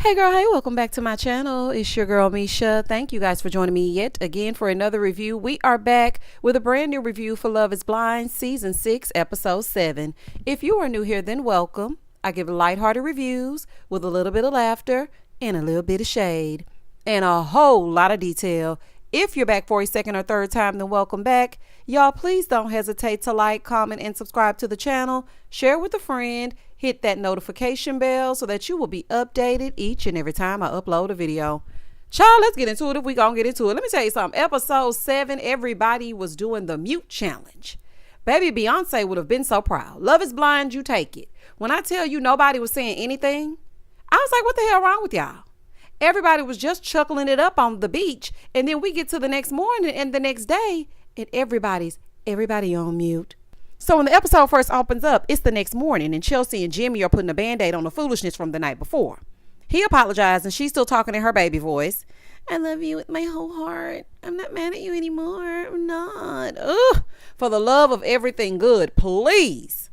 Hey girl, hey, welcome back to my channel. It's your girl Misha. Thank you guys for joining me yet again for another review. We are back with a brand new review for Love is Blind Season 6, Episode 7. If you are new here, then welcome. I give lighthearted reviews with a little bit of laughter and a little bit of shade and a whole lot of detail. If you're back for a second or third time, then welcome back. Y'all, please don't hesitate to like, comment, and subscribe to the channel. Share with a friend. Hit that notification bell so that you will be updated each and every time I upload a video. Child, let's get into it if we gonna get into it. Let me tell you something. Episode 7, everybody was doing the mute challenge. Baby, Beyonce would have been so proud. Love is blind, you take it. When I tell you nobody was saying anything, I was like, what the hell wrong with y'all? Everybody was just chuckling it up on the beach. And then we get to the next morning and the next day and everybody on mute. So when the episode first opens up, it's the next morning and Chelsea and Jimmy are putting a band-aid on the foolishness from the night before. He apologized and she's still talking in her baby voice. I love you with my whole heart. I'm not mad at you anymore. I'm not. Ugh. For the love of everything good, please.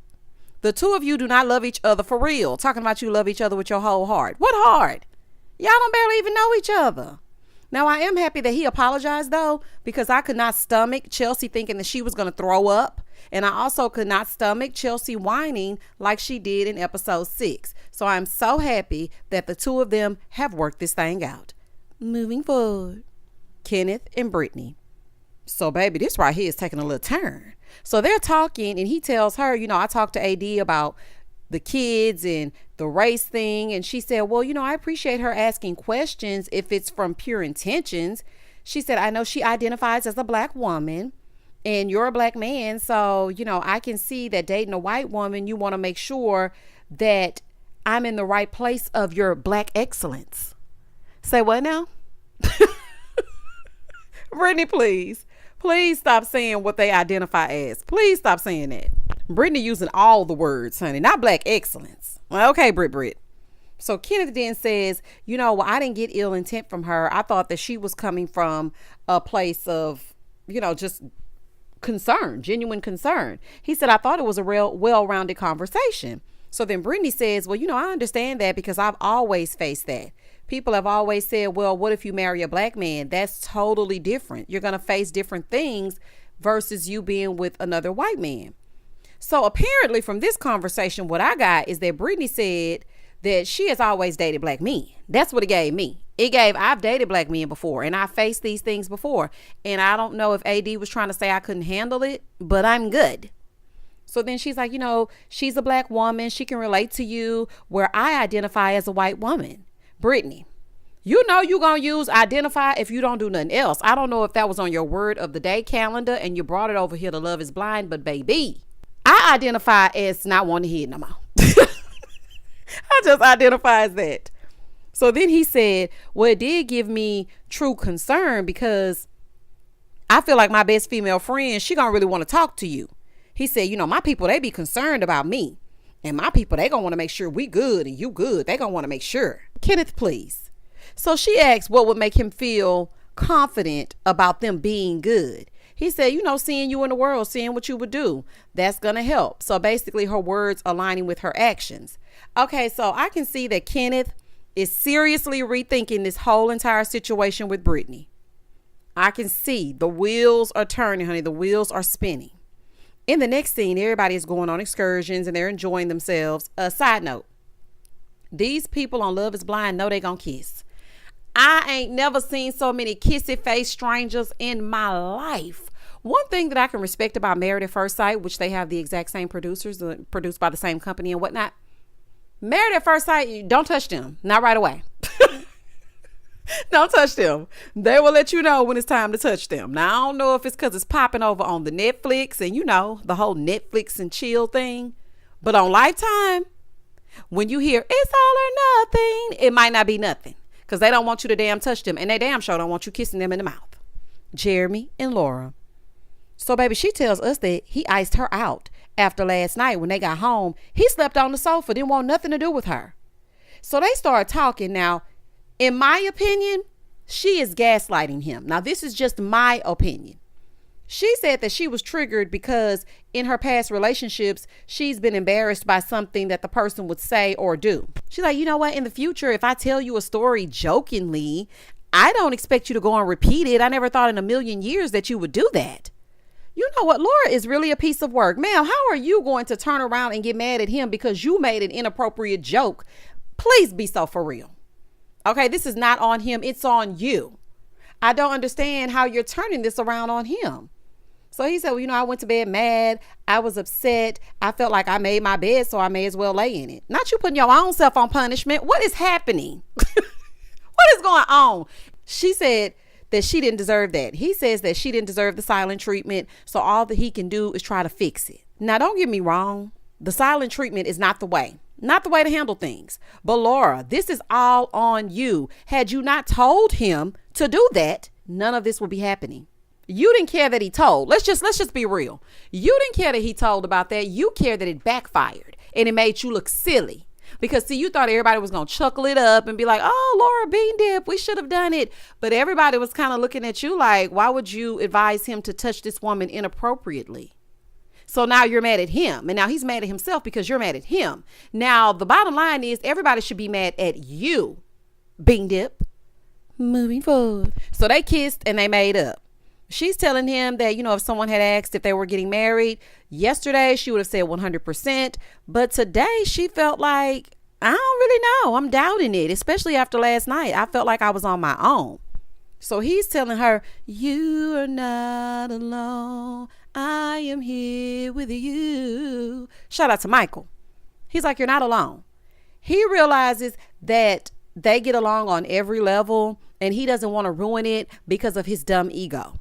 The two of you do not love each other for real. Talking about you love each other with your whole heart. What heart? Y'all don't barely even know each other. Now, I am happy that he apologized, though, because I could not stomach Chelsea thinking that she was going to throw up. And I also could not stomach Chelsea whining like she did in episode 6. So I'm so happy that the two of them have worked this thing out. Moving forward, Kenneth and Brittany. So, baby, this right here is taking a little turn. So they're talking and he tells her, I talked to AD about the kids and the race thing. And she said, well, I appreciate her asking questions if it's from pure intentions. She said, I know she identifies as a black woman and you're a black man. So, I can see that dating a white woman, you want to make sure that I'm in the right place of your black excellence. Say what now? Brittany, please stop saying what they identify as. Please stop saying that. Brittany using all the words, honey, not black excellence. Well, okay, Brit. So Kenneth then says, I didn't get ill intent from her. I thought that she was coming from a place of, just concern, genuine concern. He said, I thought it was a real well-rounded conversation. So then Brittany says, well, I understand that because I've always faced that. People have always said, well, what if you marry a black man? That's totally different. You're going to face different things versus you being with another white man. So apparently from this conversation, what I got is that Brittany said that she has always dated black men. That's what it gave me. I've dated black men before and I faced these things before. And I don't know if AD was trying to say I couldn't handle it, but I'm good. So then she's like, she's a black woman. She can relate to you where I identify as a white woman. Brittany, you're going to use identify if you don't do nothing else. I don't know if that was on your word of the day calendar and you brought it over here to Love is Blind, but baby, I identify as not wanting to hear it no more. I just identify as that. So then he said, well, it did give me true concern because I feel like my best female friend, she gonna really want to talk to you. He said, my people, they be concerned about me. And my people, they gonna want to make sure we good and you good. They gonna want to make sure. Kenneth, please. So she asked what would make him feel confident about them being good. He said, seeing you in the world, seeing what you would do, that's going to help. So basically her words aligning with her actions. Okay, so I can see that Kenneth is seriously rethinking this whole entire situation with Brittany. I can see the wheels are turning, honey. The wheels are spinning. In the next scene, everybody is going on excursions and they're enjoying themselves. A side note, these people on Love is Blind know they gonna kiss. I ain't never seen so many kissy face strangers in my life. One thing that I can respect about Married at First Sight, which they have the exact same producers, produced by the same company and whatnot. Married at First Sight, don't touch them. Not right away. Don't touch them. They will let you know when it's time to touch them. Now, I don't know if it's because it's popping over on the Netflix and the whole Netflix and chill thing. But on Lifetime, when you hear it's all or nothing, it might not be nothing. Because they don't want you to damn touch them. And they damn sure don't want you kissing them in the mouth. Jeremy and Laura. So, baby, she tells us that he iced her out after last night when they got home. He slept on the sofa, didn't want nothing to do with her. So they started talking. Now, in my opinion, she is gaslighting him. Now, this is just my opinion. She said that she was triggered because in her past relationships, she's been embarrassed by something that the person would say or do. She's like, you know what? In the future, if I tell you a story jokingly, I don't expect you to go and repeat it. I never thought in a million years that you would do that. You know what? Laura is really a piece of work. Ma'am, how are you going to turn around and get mad at him because you made an inappropriate joke? Please be so for real. Okay, this is not on him. It's on you. I don't understand how you're turning this around on him. So he said, well, I went to bed mad. I was upset. I felt like I made my bed, so I may as well lay in it. Not you putting your own self on punishment. What is happening? What is going on? She said that she didn't deserve that. He says that she didn't deserve the silent treatment. So all that he can do is try to fix it. Now, don't get me wrong. The silent treatment is not the way to handle things. But Laura, this is all on you. Had you not told him to do that, none of this would be happening. You didn't care that he told. Let's just be real. You didn't care that he told about that. You care that it backfired and it made you look silly. Because see, you thought everybody was going to chuckle it up and be like, oh, Laura Bean Dip, we should have done it. But everybody was kind of looking at you like, why would you advise him to touch this woman inappropriately? So now you're mad at him. And now he's mad at himself because you're mad at him. Now, the bottom line is everybody should be mad at you, Bean Dip. Moving forward. So they kissed and they made up. She's telling him that, if someone had asked if they were getting married yesterday, she would have said 100%. But today she felt like, I don't really know. I'm doubting it, especially after last night. I felt like I was on my own. So he's telling her, you are not alone. I am here with you. Shout out to Michael. He's like, you're not alone. He realizes that they get along on every level and he doesn't want to ruin it because of his dumb ego.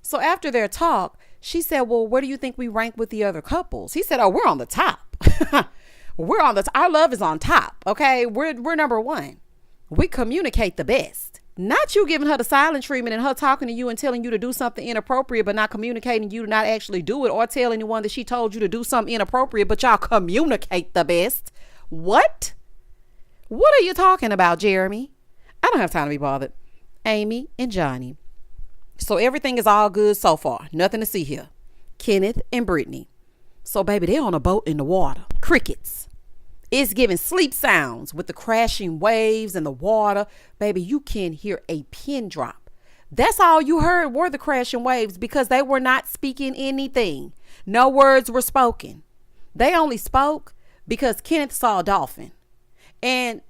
So after their talk, she said, well, where do you think we rank with the other couples? He said, oh, we're on the top. Our love is on top. Okay. We're number one. We communicate the best. Not you giving her the silent treatment and her talking to you and telling you to do something inappropriate, but not communicating you to not actually do it, or tell anyone that she told you to do something inappropriate, but y'all communicate the best. What? What are you talking about, Jeremy? I don't have time to be bothered. Amy and Johnny. So everything is all good so far. Nothing to see here. Kenneth and Brittany. So baby, they're on a boat in the water. Crickets. It's giving sleep sounds with the crashing waves and the water. Baby, you can hear a pin drop. That's all you heard were the crashing waves because they were not speaking anything. No words were spoken. They only spoke because Kenneth saw a dolphin. And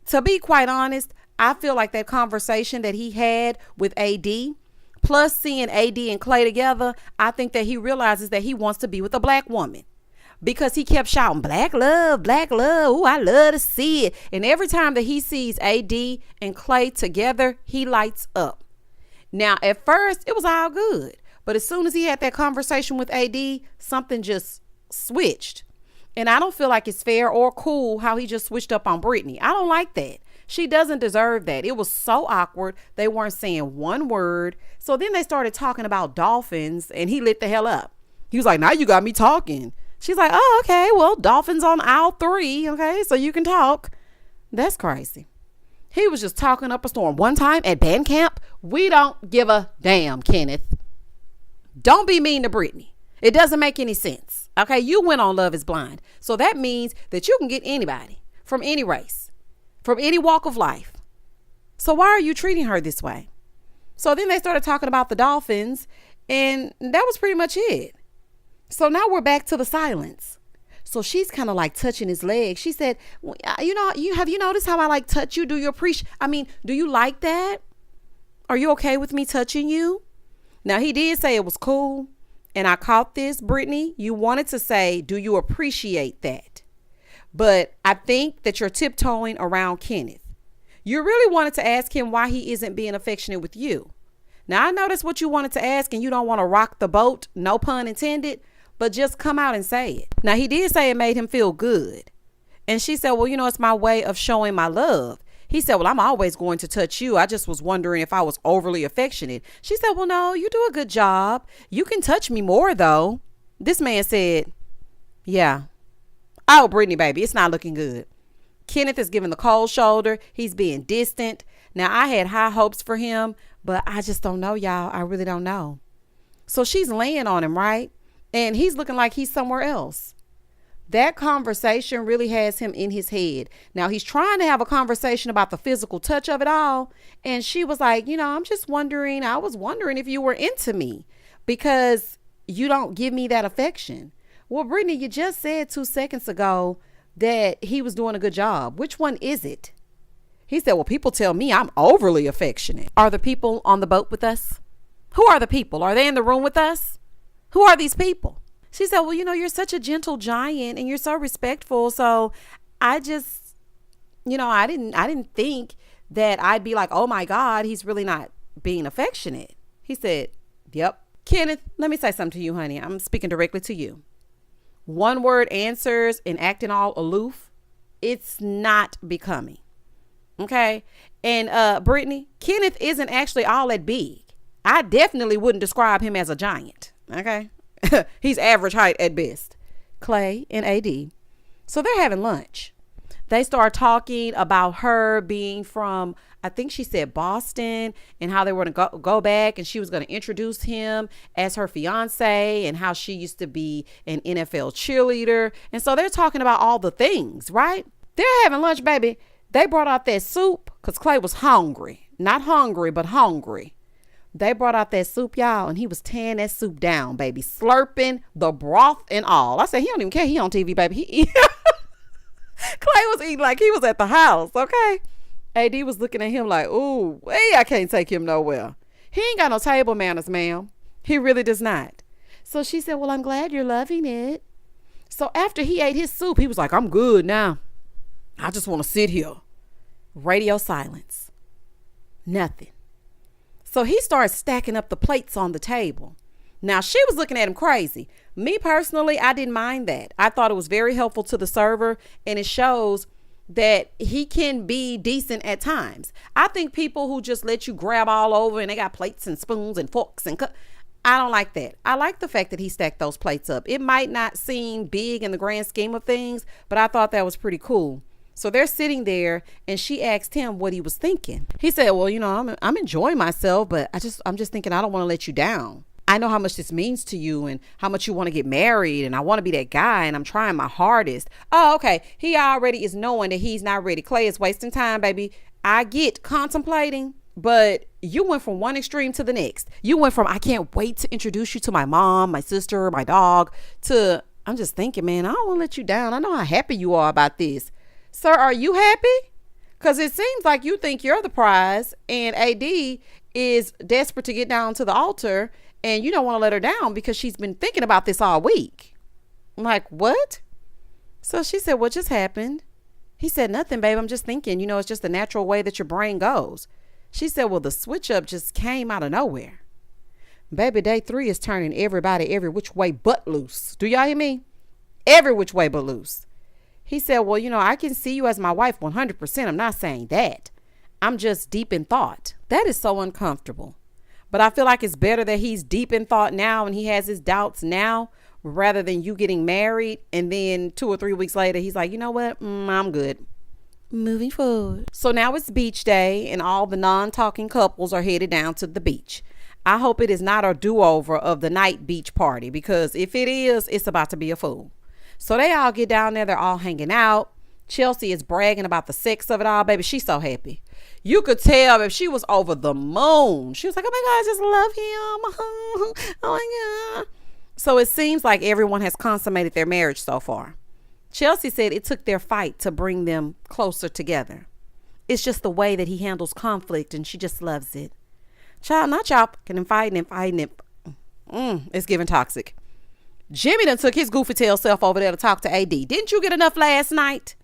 to be quite honest, I feel like that conversation that he had with AD, plus seeing AD and Clay together, I think that he realizes that he wants to be with a black woman because he kept shouting, black love, black love. Oh, I love to see it. And every time that he sees AD and Clay together, he lights up. Now, at first, it was all good. But as soon as he had that conversation with AD, something just switched. And I don't feel like it's fair or cool how he just switched up on Brittany. I don't like that. She doesn't deserve that. It was so awkward. They weren't saying one word. So then they started talking about dolphins and he lit the hell up. He was like, now you got me talking. She's like, oh, okay, well, dolphins on aisle 3. Okay, so you can talk. That's crazy. He was just talking up a storm. One time at band camp, we don't give a damn, Kenneth. Don't be mean to Brittany. It doesn't make any sense. Okay, you went on Love is Blind. So that means that you can get anybody from any race, from any walk of life. So why are you treating her this way? So then they started talking about the dolphins and that was pretty much it. So now we're back to the silence. So she's kind of like touching his leg. She said, well, have you noticed how I like touch you? Do you like that? Are you okay with me touching you? Now he did say it was cool. And I caught this, Brittany. You wanted to say, do you appreciate that? But I think that you're tiptoeing around Kenneth. You really wanted to ask him why he isn't being affectionate with you. Now, I know that's what you wanted to ask and you don't want to rock the boat, no pun intended, but just come out and say it. Now, he did say it made him feel good. And she said, well, it's my way of showing my love. He said, well, I'm always going to touch you. I just was wondering if I was overly affectionate. She said, well, no, you do a good job. You can touch me more, though. This man said, yeah. Oh, Brittany, baby, it's not looking good. Kenneth is giving the cold shoulder. He's being distant. Now, I had high hopes for him, but I just don't know, y'all. I really don't know. So she's laying on him, right? And he's looking like he's somewhere else. That conversation really has him in his head. Now he's trying to have a conversation about the physical touch of it all. And she was like, I was wondering if you were into me because you don't give me that affection. Well, Brittany, you just said 2 seconds ago that he was doing a good job. Which one is it? He said, well, people tell me I'm overly affectionate. Are the people on the boat with us? Who are the people? Are they in the room with us? Who are these people? She said, well, you're such a gentle giant and you're so respectful. So I just, I didn't think that I'd be like, oh my God, he's really not being affectionate. He said, yep. Kenneth, let me say something to you, honey. I'm speaking directly to you. One word answers and acting all aloof. It's not becoming. Okay. And Brittany, Kenneth isn't actually all that big. I definitely wouldn't describe him as a giant. Okay. He's average height at best. Clay and AD. So they're having lunch. They start talking about her being from, I think she said Boston, and how they were going to go back and she was going to introduce him as her fiance and how she used to be an NFL cheerleader. And so they're talking about all the things, right? They're having lunch, baby. They brought out that soup because Clay was hungry. Not hungry, but hungry. They brought out that soup, y'all, and he was tearing that soup down, baby, slurping the broth and all. I said, he don't even care. He on TV, baby. Clay was eating like he was at the house, okay? AD was looking at him like, ooh, I can't take him nowhere. He ain't got no table manners, ma'am. He really does not. So she said, well, I'm glad you're loving it. So after he ate his soup, he was like, I'm good now. I just want to sit here. Radio silence. Nothing. So he started stacking up the plates on the table. Now, she was looking at him crazy. Me personally, I didn't mind that. I thought it was very helpful to the server, and it shows that he can be decent at times. I think people who just let you grab all over and they got plates and spoons and forks and I don't like that. I like the fact that he stacked those plates up. It might not seem big in the grand scheme of things, but I thought that was pretty cool. So they're sitting there and she asked him what he was thinking. He said, well, I'm enjoying myself, but I'm just thinking I don't want to let you down. I know how much this means to you and how much you want to get married, and I want to be that guy, and I'm trying my hardest. Oh, okay. He already is knowing that he's not ready. Clay is wasting time, baby. I get contemplating, but you went from one extreme to the next. You went from, I can't wait to introduce you to my mom, my sister, my dog, to, I'm just thinking, man, I don't want to let you down. I know how happy you are about this. Sir, are you happy? Because it seems like you think you're the prize and AD is desperate to get down to the altar and you don't want to let her down because she's been thinking about this all week. I'm like, what? So she said, what just happened? He said, nothing, babe. I'm just thinking, it's just the natural way that your brain goes. She said, well, the switch up just came out of nowhere. Baby, day 3 is turning everybody every which way but loose. Do y'all hear me? Every which way but loose. He said, well, I can see you as my wife 100%. I'm not saying that. I'm just deep in thought. That is so uncomfortable. But I feel like it's better that he's deep in thought now and he has his doubts now rather than you getting married. And then 2 or 3 weeks later, he's like, you know what? I'm good. Moving forward. So now it's beach day and all the non-talking couples are headed down to the beach. I hope it is not a do-over of the night beach party, because if it is, it's about to be a fool. So they all get down there. They're all hanging out. Chelsea is bragging about the sex of it all. Baby, she's so happy. You could tell if she was over the moon. She was like, oh my God, I just love him. Oh my God. So it seems like everyone has consummated their marriage so far. Chelsea said it took their fight to bring them closer together. It's just the way that he handles conflict and she just loves it. Child, not y'all fucking fighting. It's giving toxic. Jimmy done took his goofy tail self over there to talk to AD. Didn't you get enough last night?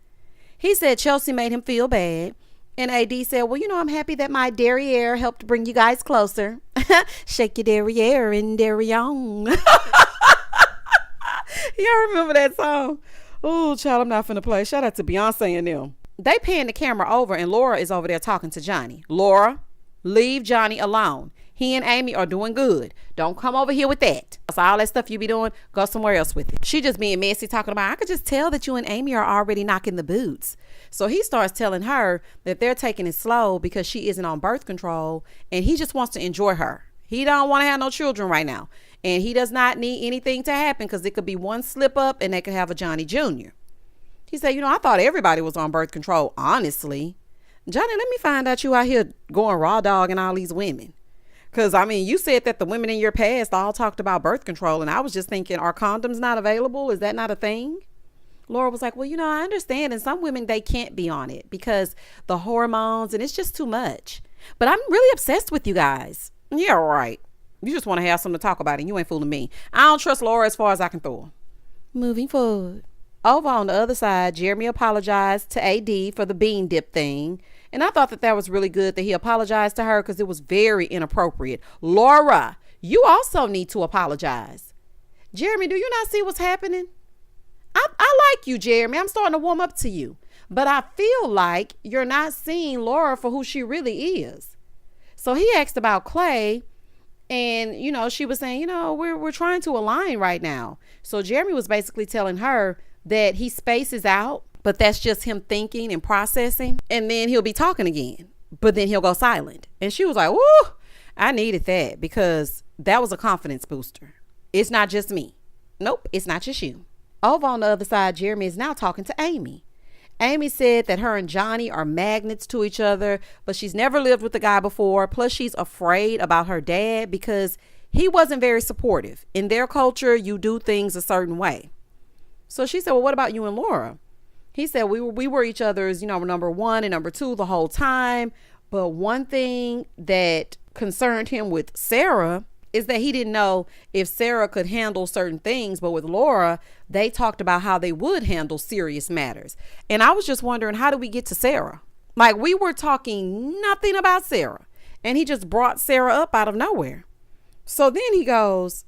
He said Chelsea made him feel bad. And AD said, well, I'm happy that my derriere helped bring you guys closer. Shake your derriere and derriere. Y'all remember that song? Oh, child, I'm not finna play. Shout out to Beyonce and them. They pan the camera over and Laura is over there talking to Johnny. Laura, leave Johnny alone. He and Amy are doing good. Don't come over here with that. So all that stuff you be doing, go somewhere else with it. She just being messy talking about, I could just tell that you and Amy are already knocking the boots. So he starts telling her that they're taking it slow because she isn't on birth control and he just wants to enjoy her. He don't want to have no children right now. And he does not need anything to happen because it could be one slip up and they could have a Johnny Jr. He said, I thought everybody was on birth control, honestly. Johnny, let me find out you out here going raw dog and all these women. Because, you said that the women in your past all talked about birth control. And I was just thinking, are condoms not available? Is that not a thing? Laura was like, well, I understand. And some women, they can't be on it because the hormones and it's just too much. But I'm really obsessed with you guys. Yeah, right. You just want to have something to talk about and you ain't fooling me. I don't trust Laura as far as I can throw her. Moving forward. Over on the other side, Jeremy apologized to AD for the bean dip thing. And I thought that was really good that he apologized to her because it was very inappropriate. Laura, you also need to apologize. Jeremy, do you not see what's happening? I like you, Jeremy. I'm starting to warm up to you. But I feel like you're not seeing Laura for who she really is. So he asked about Clay. And, she was saying, we're trying to align right now. So Jeremy was basically telling her that he spaces out, but that's just him thinking and processing. And then he'll be talking again, but then he'll go silent. And she was like, woo, I needed that because that was a confidence booster. It's not just me. Nope, it's not just you. Over on the other side, Jeremy is now talking to Amy. Amy said that her and Johnny are magnets to each other, but she's never lived with the guy before. Plus, she's afraid about her dad because he wasn't very supportive. In their culture, you do things a certain way. So she said, well, what about you and Laura? He said, we were each other's, number one and number two the whole time. But one thing that concerned him with Sarah is that he didn't know if Sarah could handle certain things. But with Laura, they talked about how they would handle serious matters. And I was just wondering, how do we get to Sarah? Like, we were talking nothing about Sarah. And he just brought Sarah up out of nowhere. So then he goes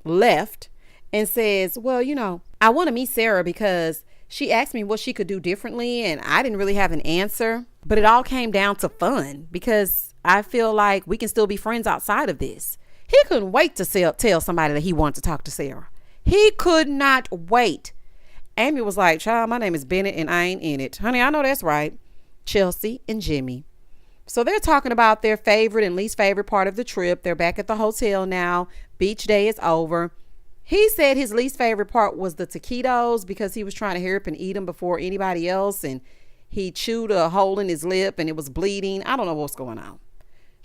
left and says, well, I want to meet Sarah because she asked me what she could do differently. And I didn't really have an answer. But it all came down to fun because I feel like we can still be friends outside of this. He couldn't wait to tell somebody that he wanted to talk to Sarah. He could not wait. Amy was like, child, my name is Bennett and I ain't in it. Honey, I know that's right. Chelsea and Jimmy. So they're talking about their favorite and least favorite part of the trip. They're back at the hotel now. Beach day is over. He said his least favorite part was the taquitos because he was trying to hurry up and eat them before anybody else. And he chewed a hole in his lip and it was bleeding. I don't know what's going on.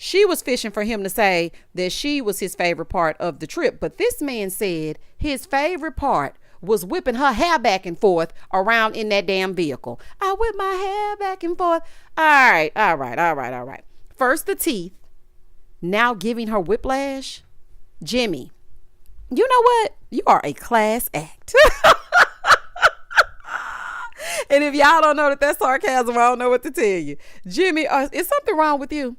She was fishing for him to say that she was his favorite part of the trip. But this man said his favorite part was whipping her hair back and forth around in that damn vehicle. I whip my hair back and forth. All right. First the teeth, now giving her whiplash. Jimmy, you know what? You are a class act. And if y'all don't know that that's sarcasm, I don't know what to tell you. Jimmy, is something wrong with you?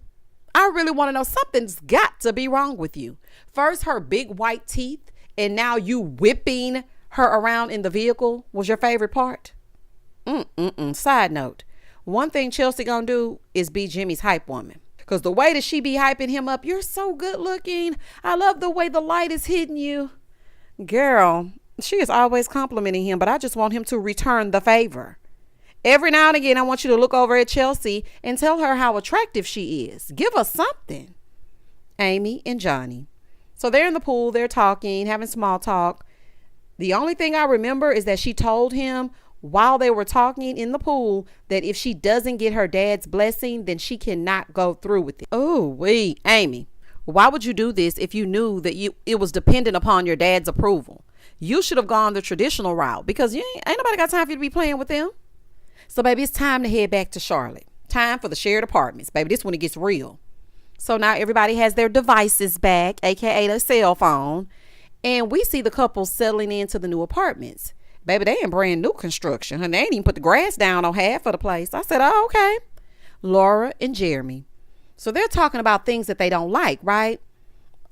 I really want to know. Something's got to be wrong with you. First, her big white teeth, and now you whipping her around in the vehicle was your favorite part? Side note, one thing Chelsea gonna do is be Jimmy's hype woman. Because the way that she be hyping him up, you're so good looking. I love the way the light is hitting you. Girl, she is always complimenting him, but I just want him to return the favor. Every now and again, I want you to look over at Chelsea and tell her how attractive she is. Give us something. Amy and Johnny. So they're in the pool. They're talking, having small talk. The only thing I remember is that she told him while they were talking in the pool that if she doesn't get her dad's blessing, then she cannot go through with it. Oh, wait, Amy, why would you do this if you knew that it was dependent upon your dad's approval? You should have gone the traditional route because ain't nobody got time for you to be playing with them. So, baby, it's time to head back to Charlotte. Time for the shared apartments. Baby, this when it gets real. So now everybody has their devices back, a.k.a. their cell phone. And we see the couple settling into the new apartments. Baby, they in brand new construction. And they ain't even put the grass down on half of the place. I said, oh, okay. Laura and Jeremy. So they're talking about things that they don't like, right?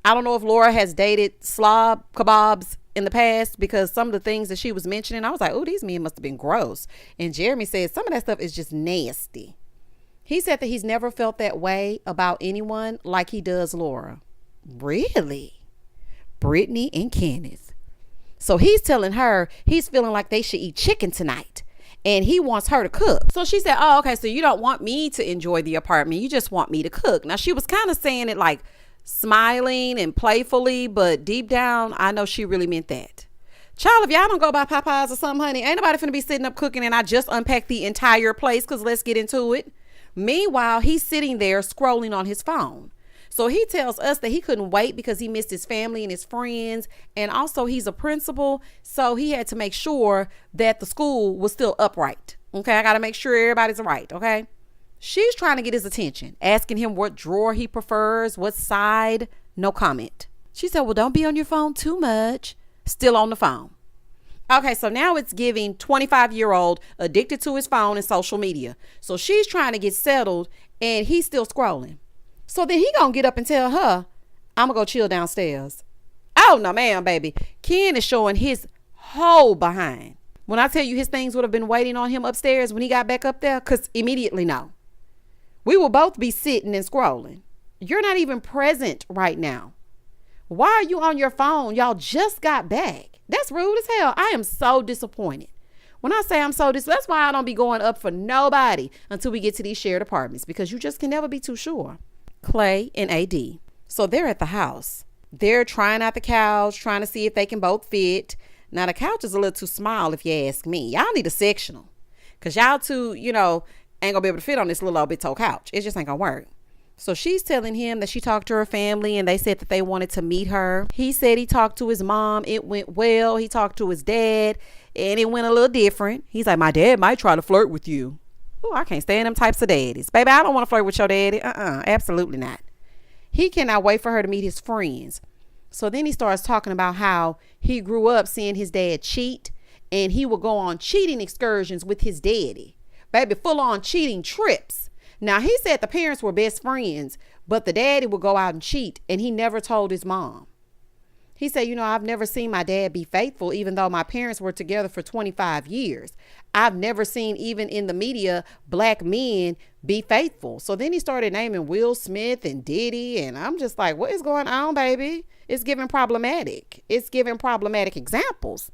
I don't know if Laura has dated slob kebabs in the past because some of the things that she was mentioning, I was like, oh, these men must have been gross. And Jeremy said some of that stuff is just nasty. He said that he's never felt that way about anyone like he does Laura. Really? Brittany and Kenneth. So he's telling her he's feeling like they should eat chicken tonight. And he wants her to cook. So she said, oh, okay, so you don't want me to enjoy the apartment. You just want me to cook. Now, she was kind of saying it like smiling and playfully, but deep down, I know she really meant that. Child, if y'all don't go buy Popeyes or something, honey, ain't nobody finna be sitting up cooking, and I just unpacked the entire place, because let's get into it. Meanwhile, he's sitting there scrolling on his phone. So he tells us that he couldn't wait because he missed his family and his friends. And also he's a principal. So he had to make sure that the school was still upright. Okay, I got to make sure everybody's right. Okay. She's trying to get his attention, asking him what drawer he prefers, what side. No comment. She said, well, don't be on your phone too much. Still on the phone. Okay, so now it's giving 25-year-old addicted to his phone and social media. So she's trying to get settled and he's still scrolling. So then he gonna get up and tell her, I'm gonna go chill downstairs. Oh, no, ma'am, baby. Ken is showing his whole behind. When I tell you his things would have been waiting on him upstairs when he got back up there, because immediately no. We will both be sitting and scrolling. You're not even present right now. Why are you on your phone? Y'all just got back. That's rude as hell. I am so disappointed. When I say I'm so disappointed, that's why I don't be going up for nobody until we get to these shared apartments, because you just can never be too sure. Clay and AD. So they're at the house. They're trying out the couch, trying to see if they can both fit. Now the couch is a little too small if you ask me. Y'all need a sectional, because y'all two, ain't gonna be able to fit on this little old bit-toe couch. It just ain't gonna work. So she's telling him that she talked to her family and they said that they wanted to meet her. He said he talked to his mom. It went well. He talked to his dad and it went a little different. He's like, my dad might try to flirt with you. Oh, I can't stand them types of daddies. Baby, I don't want to flirt with your daddy. Absolutely not. He cannot wait for her to meet his friends. So then he starts talking about how he grew up seeing his dad cheat and he would go on cheating excursions with his daddy. Baby, full on cheating trips. Now, he said the parents were best friends, but the daddy would go out and cheat and he never told his mom. He said, I've never seen my dad be faithful, even though my parents were together for 25 years. I've never seen, even in the media, black men be faithful. So then he started naming Will Smith and Diddy. And I'm just like, what is going on, baby? It's giving problematic. It's giving problematic examples.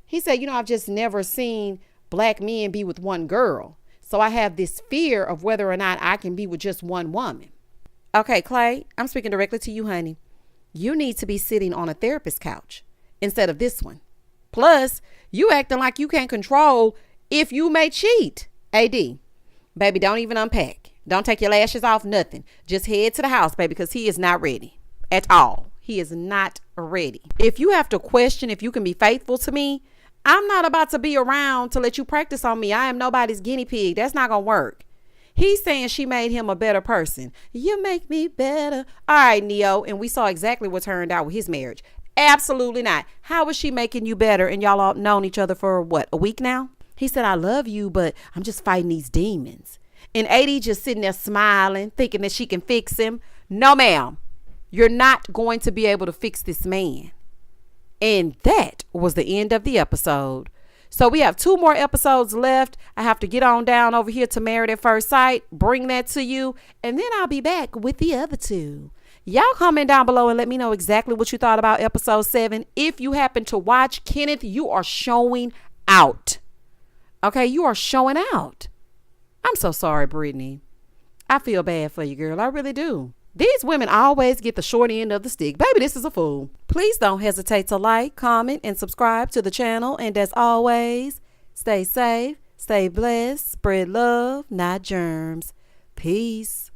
He said, I've just never seen black men be with one girl. So I have this fear of whether or not I can be with just one woman. Okay, Clay, I'm speaking directly to you, honey. You need to be sitting on a therapist couch instead of this one. Plus, you acting like you can't control if you may cheat. AD, baby, don't even unpack. Don't take your lashes off, nothing. Just head to the house, baby, because he is not ready at all. He is not ready. If you have to question if you can be faithful to me, I'm not about to be around to let you practice on me. I am nobody's guinea pig. That's not going to work. He's saying she made him a better person. You make me better. All right, Neo. And we saw exactly what turned out with his marriage. Absolutely not. How is she making you better? And y'all all known each other for what, a week now? He said, I love you, but I'm just fighting these demons. And AD just sitting there smiling, thinking that she can fix him. No, ma'am. You're not going to be able to fix this man. And that was the end of the episode. So we have 2 more episodes left. I have to get on down over here to Married at First Sight, bring that to you, and then I'll be back with the other 2. Y'all comment down below and let me know exactly what you thought about episode 7. If you happen to watch, Kenneth, you are showing out. Okay, you are showing out. I'm so sorry, Brittany. I feel bad for you, girl. I really do. These women always get the short end of the stick. Baby, this is a fool. Please don't hesitate to like, comment, and subscribe to the channel. And as always, stay safe, stay blessed, spread love, not germs. Peace.